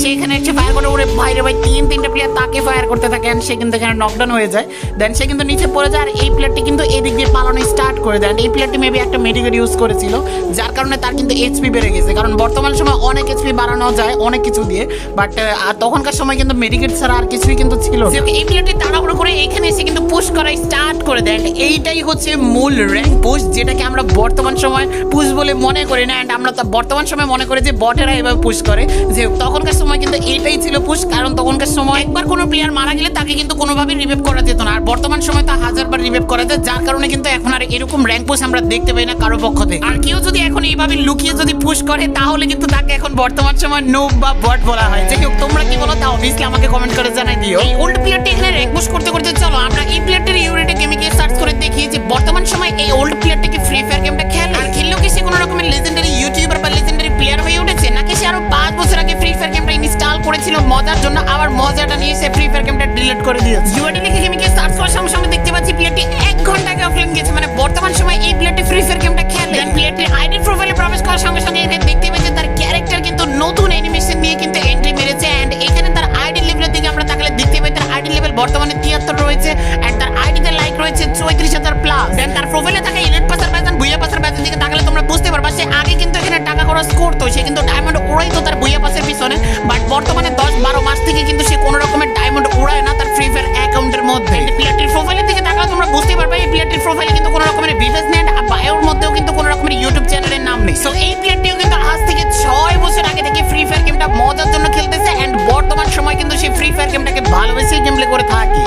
সে এখানে এসে ফায়ার করে ওরে ভাই রে ভাই, তিনটা প্লেয়ার তাকে ফায়ার করতে থাকে এন্ড সে কিন্তু এখানে নকডাউন হয়ে যায়। দেন সে কিন্তু নিচে পড়ে যায় আর এই প্লেয়ারটি কিন্তু এদিক দিয়ে পালানো স্টার্ট করে দেয়। এই প্লেয়ারটি মেবি একটা মেডিকেট ইউজ করেছিল, যার কারণে তার কিন্তু এইচপি বেড়ে গেছে। কারণ বর্তমান সময় অনেক এইচপি বাড়ানো যায় অনেক কিছু দিয়ে, বাট তখনকার সময় কিন্তু মেডিকেট ছাড়া আর কিছুই কিন্তু ছিল। এই প্লেয়ারটি তাড়াহুড়ো করে এখানে এসে কিন্তু পুশ করা স্টার্ট করে দেয়। এইটাই হচ্ছে মূল র্যাঙ্ক পুশ, যেটাকে আমরা বর্তমান সময় পুশ বলে মনে করি না। আমরা বর্তমান সময় মনে করি যে বটেরা এভাবে পুশ করে, যে তখনকার সময় কিন্তু এটাই ছিল পুশ। কারণ তখনকার সময় একবার কোনো প্লেয়ার মারা গেলে তাকে কিন্তু কোনোভাবে রিভাইভ করা যেত না, আর বর্তমান সময় তা 1000 বার রিভাইভ করা যায়, যার কারণে কিন্তু এখন আর এরকম র্যাঙ্ক পুশ আমরা দেখতে পাই না কারো পক্ষ থেকে। আর কেউ যদি এখন এইভাবে লুকিয়ে যদি পুশ করে তাহলে কিন্তু তাকে এখন বর্তমান সময় নোব বা বট বলা হয়। যে তোমরা কি বলো তা অবভিয়াসলি আমাকে কমেন্ট করে জানাই দিও। এই ওল্ড প্লেয়ারটি এখানে র্যাঙ্ক পুশ করতে করতে চলো আমরা এই প্লেয়ারটির ইউরেটে গেমে গিয়ে সার্চ করে দেখি যে বর্তমান সময় এই ওল্ড প্লেয়ারটি কি ফ্রি ফায়ার গেমটা খেলে, আর খেললেও কি সে কোনো রকমের লেজেন্ডারি ইউটিউবার বা লেজেন্ডারি প্লেয়ার হয়ে উঠেছে, নাকি সে আরো 5 বছর আগে ফ্রি ফায়ার গেমটা ইনস্টল করেছিল মজার জন্য, আবার মজাটা নিয়ে সে ফ্রি ফায়ার গেমটা ডিলিট করে দিয়েছে। ইউআইডি লিখে গেমে গিয়ে সার্চ করার সঙ্গে সঙ্গে দেখতে পাচ্ছি প্লেয়ারটি 1 ঘন্টা আগে অফলাইন গেছে, মানে বর্তমান সময় এই প্লেয়ারটি ফ্রি ফায়ার গেমটা খেলে। দেন প্লেয়ারটির আইডি প্রোফাইলে প্রবেশ করার সঙ্গে সঙ্গে এখানে দেখতে পাচ্ছি তার ক্যারেক্টার কিন্তু নতুন অ্যানিমেশন নিয়ে কিন্তু এন্ট্রি মেরেছে। এন্ড এখানে তার আইডি লেভেলের দিকে আমরা তাকালে দেখতে পাই তার আইডি লেভেল বর্তমানে 73 রয়েছে এন্ড তার আইডিতে লাইক রয়েছে 34000 প্লাস। দেন তার প্রোফাইলে থাকা ইলিট পাসার ব্যাচন বুইয়া পাসার ব্যাচের দিকে তাকালে তোমরা বুঝতে পারবা সে আগে কিন্তু এখানে টাকা খরচ করতো, সে কিন্তু ডায়মন্ড উড়াইতো তার বুইয়া পাসের পিছনে, বাট বর্তমানে 10-12 মাস থেকে কিন্তু সে কোনো রকমের ডায়মন্ড উড়ায় না তার ফ্রি ফায়ার অ্যাকাউন্টের মধ্যে। প্লেয়ারটির প্রোফাইলের দিকে তাকালে তোমরা বুঝতে পারবা এই প্লেয়ারটির প্রোফাইলে কিন্তু কোনো রকমের ভিডিওস নেই আর বায়োর মধ্যেও কিন্তু কোনো রকমের ইউটিউব চ্যানেলের নাম নেই। সো এই প্লেয়ারটিও কিন্তু আজ থেকে 6 বছর আগে থেকে ফ্রি ফায়ার গেমটা মজার জন্য খেলতেছে এন্ড বর্তমান সময় কিন্তু সে ফ্রি ফায়ার গেমটাকে ভালোবেসে গেম প্লে করে থাকে।